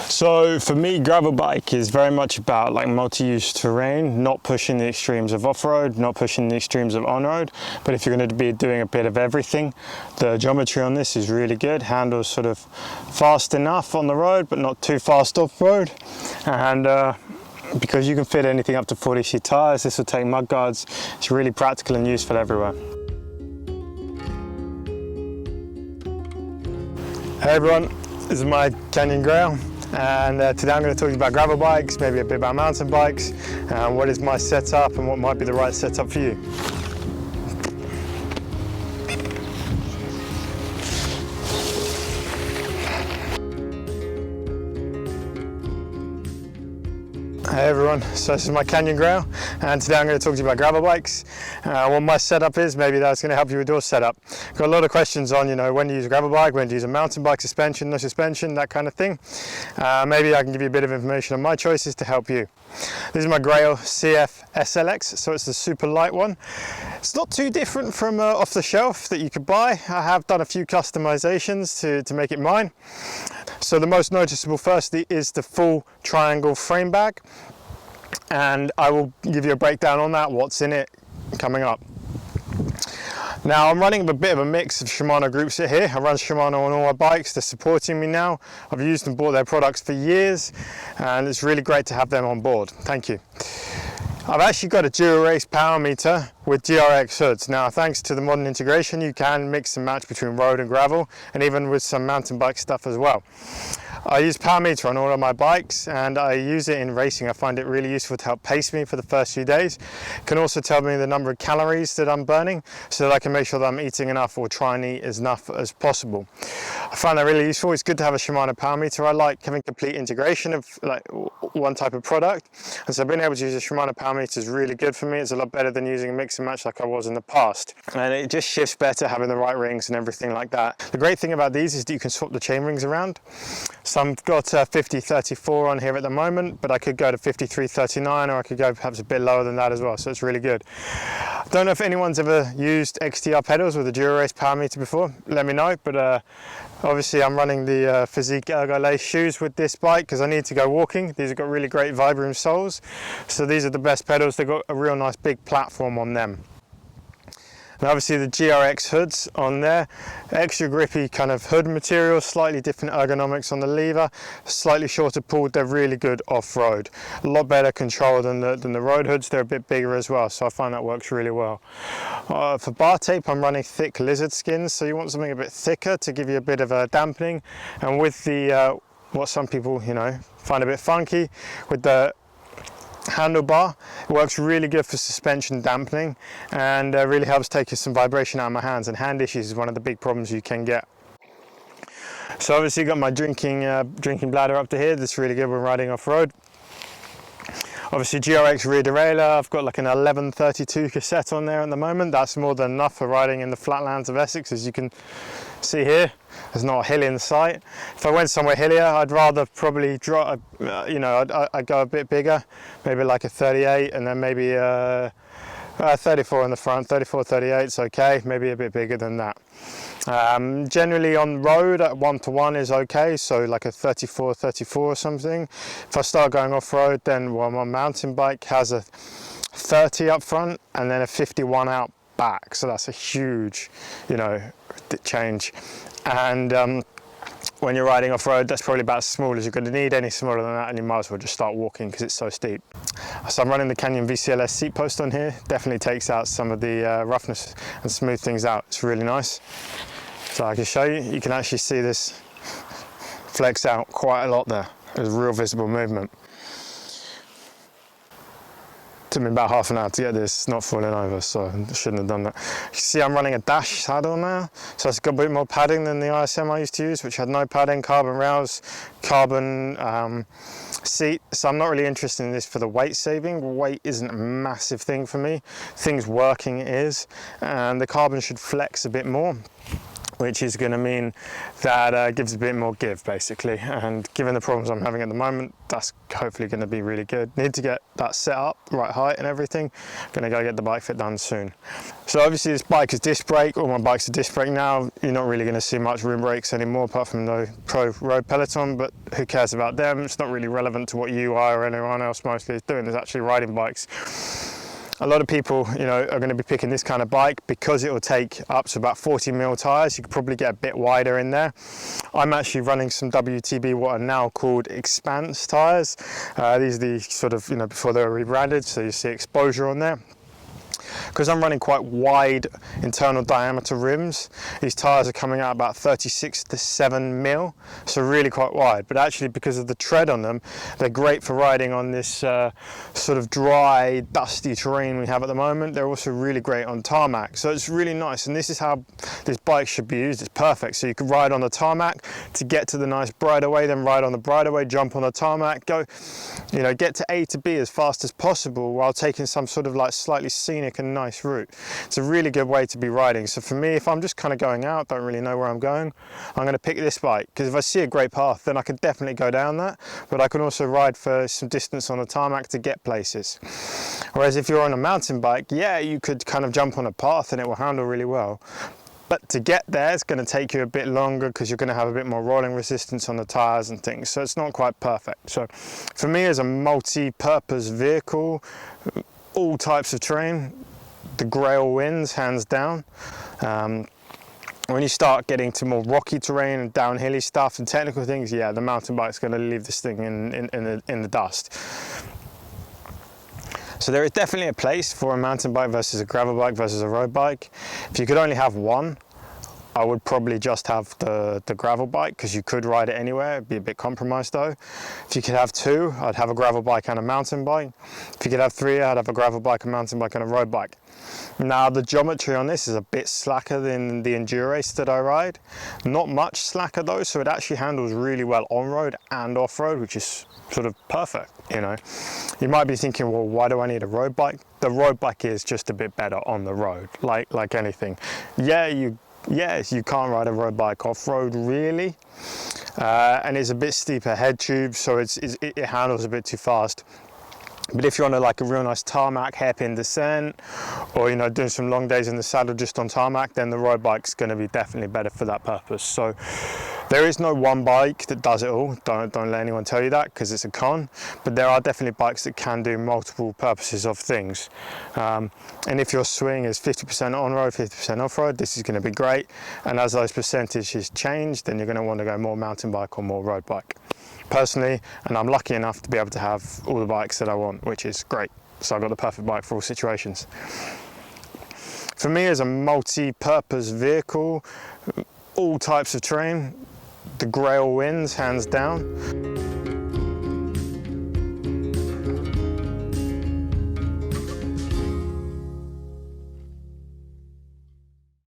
So for me, gravel bike is very much about like multi-use terrain, not pushing the extremes of off-road, not pushing the extremes of on-road. But if you're going to be doing a bit of everything, the geometry on this is really good. Handles sort of fast enough on the road, but not too fast off-road. And because you can fit anything up to 40C tires, this will take mud guards. It's really practical and useful everywhere. Hey everyone, this is my Canyon Grail. And today I'm going to talk to you about gravel bikes, maybe a bit about mountain bikes, and what is my setup and what might be the right setup for you. Hey everyone, so this is my Canyon Grail, and today I'm going to talk to you about gravel bikes. What my setup is, maybe that's going to help you with your setup. Got a lot of questions on, when to use a gravel bike, when to use a mountain bike, suspension, no suspension, that kind of thing. Maybe I can give you a bit of information on my choices to help you. This is my Grail CF SLX, so it's the super light one. It's not too different from off the shelf that you could buy. I have done a few customizations to make it mine. So the most noticeable firstly is the full triangle frame bag, and I will give you a breakdown on that, what's in it coming up. Now I'm running a bit of a mix of Shimano groups here. I run Shimano on all my bikes, they're supporting me now. I've used and bought their products for years, and it's really great to have them on board. Thank you. I've actually got a dual race power meter with GRX hoods. Now, thanks to the modern integration, you can mix and match between road and gravel, and even with some mountain bike stuff as well. I use power meter on all of my bikes, and I use it in racing. I find it really useful to help pace me for the first few days. It can also tell me the number of calories that I'm burning, so that I can make sure that I'm eating enough or try and eat as enough as possible. I find that really useful. It's good to have a Shimano power meter. I like having complete integration of like one type of product, and so being able to use a Shimano power meter is really good for me. It's a lot better than using a mix and match like I was in the past, and it just shifts better having the right rings and everything like that. The great thing about these is that you can swap the chain rings around. So I've got 50-34 on here at the moment, but I could go to 53-39, or I could go perhaps a bit lower than that as well, so it's really good. I don't know if anyone's ever used XTR pedals with a dual race power meter before, let me know, but obviously I'm running the Physique Ergo Lace shoes with this bike because I need to go walking. These have got really great Vibram soles, so these are the best pedals. They've got a real nice big platform on them. And obviously the GRX hoods on there, extra grippy kind of hood material, slightly different ergonomics on the lever, slightly shorter pulled. They're really good off-road. A lot better control than the road hoods. They're a bit bigger as well, so I find that works really well. For bar tape, I'm running thick lizard skins, so you want something a bit thicker to give you a bit of a dampening. And with the, what some people, find a bit funky, with the handlebar, it works really good for suspension dampening, and really helps take some vibration out of my hands, and hand issues is one of the big problems you can get. So obviously got my drinking bladder up to here. That's really good when riding off-road. Obviously GRX rear derailleur. I've got like an 1132 cassette on there at the moment. That's more than enough for riding in the flatlands of Essex. As you can see here, there's not a hill in sight. If I went somewhere hillier, I'd rather probably drop, I'd go a bit bigger, maybe like a 38, and then maybe 34 in the front. 34, 38 is okay, maybe a bit bigger than that. Generally on road at 1-to-1 is okay, so like a 34 or something. If I start going off-road, then my mountain bike has a 30 up front and then a 51 out back, so that's a huge change. And when you're riding off-road, that's probably about as small as you're going to need. Any smaller than that and you might as well just start walking because it's so steep. So I'm running the Canyon VCLS seat post on here. Definitely takes out some of the roughness and smooth things out. It's really nice. So I can show you, you can actually see this flex out quite a lot there. There's real visible movement. Took me about half an hour to get this not falling over, so I shouldn't have done that. You can see I'm running a dash saddle now, so it's got a bit more padding than the ISM I used to use, which had no padding, carbon rails, carbon seat. So I'm not really interested in this for the weight saving. Weight isn't a massive thing for me. Things working is, and the carbon should flex a bit more. which is going to mean that gives a bit more give basically, and given the problems I'm having at the moment, that's hopefully going to be really good. Need to get that set up, right height and everything. Going to go get the bike fit done soon. So obviously this bike is disc brake, all my bikes are disc brake now. You're not really going to see much rim brakes anymore apart from the Pro Road Peloton, but who cares about them? It's not really relevant to what you are or anyone else mostly is doing. There's actually riding bikes. A lot of people, you know, are going to be picking this kind of bike because it will take up to about 40mm tyres. You could probably get a bit wider in there. I'm actually running some WTB, what are now called Expanse tyres. These are the sort of, you know, before they were rebranded, so you see exposure on there. Because I'm running quite wide internal diameter rims, these tyres are coming out about 36 to 7mm, so really quite wide. But actually, because of the tread on them, they're great for riding on this sort of dry, dusty terrain we have at the moment. They're also really great on tarmac, so it's really nice. And this is how this bike should be used. It's perfect. So you can ride on the tarmac to get to the nice bridleway, then ride on the bridleway, jump on the tarmac, go, you know, get to A to B as fast as possible while taking some sort of like slightly scenic and nice route. It's a really good way to be riding. So for me, if I'm just kind of going out, don't really know where I'm going, I'm going to pick this bike, because if I see a great path, then I can definitely go down that, but I can also ride for some distance on the tarmac to get places. Whereas if you're on a mountain bike, yeah, you could kind of jump on a path and it will handle really well. But to get there, it's going to take you a bit longer because you're going to have a bit more rolling resistance on the tyres and things. So it's not quite perfect. So for me, as a multi-purpose vehicle, all types of terrain, the Grail wins, hands down. When you start getting to more rocky terrain and downhilly stuff and technical things, yeah, the mountain bike's going to leave this thing in the dust. So there is definitely a place for a mountain bike versus a gravel bike versus a road bike. If you could only have one, I would probably just have the gravel bike, because you could ride it anywhere. It'd be a bit compromised though. If you could have two, I'd have a gravel bike and a mountain bike. If you could have three, I'd have a gravel bike, a mountain bike and a road bike. Now the geometry on this is a bit slacker than the Endurace that I ride. Not much slacker though, so it actually handles really well on-road and off-road, which is sort of perfect, you know. You might be thinking, well, why do I need a road bike? The road bike is just a bit better on the road, like anything. Yes, you can't ride a road bike off-road really, and it's a bit steeper head tube, so it handles a bit too fast. But if you're on a real nice tarmac hairpin descent, or you know, doing some long days in the saddle just on tarmac, then the road bike's going to be definitely better for that purpose. So there is no one bike that does it all. Don't let anyone tell you that, because it's a con. But there are definitely bikes that can do multiple purposes of things. And if your swing is 50% on-road, 50% off-road, this is going to be great. And as those percentages change, then you're going to want to go more mountain bike or more road bike. Personally, and I'm lucky enough to be able to have all the bikes that I want, which is great. So I've got the perfect bike for all situations. For me, as a multi-purpose vehicle, all types of terrain, the Grail wins, hands down.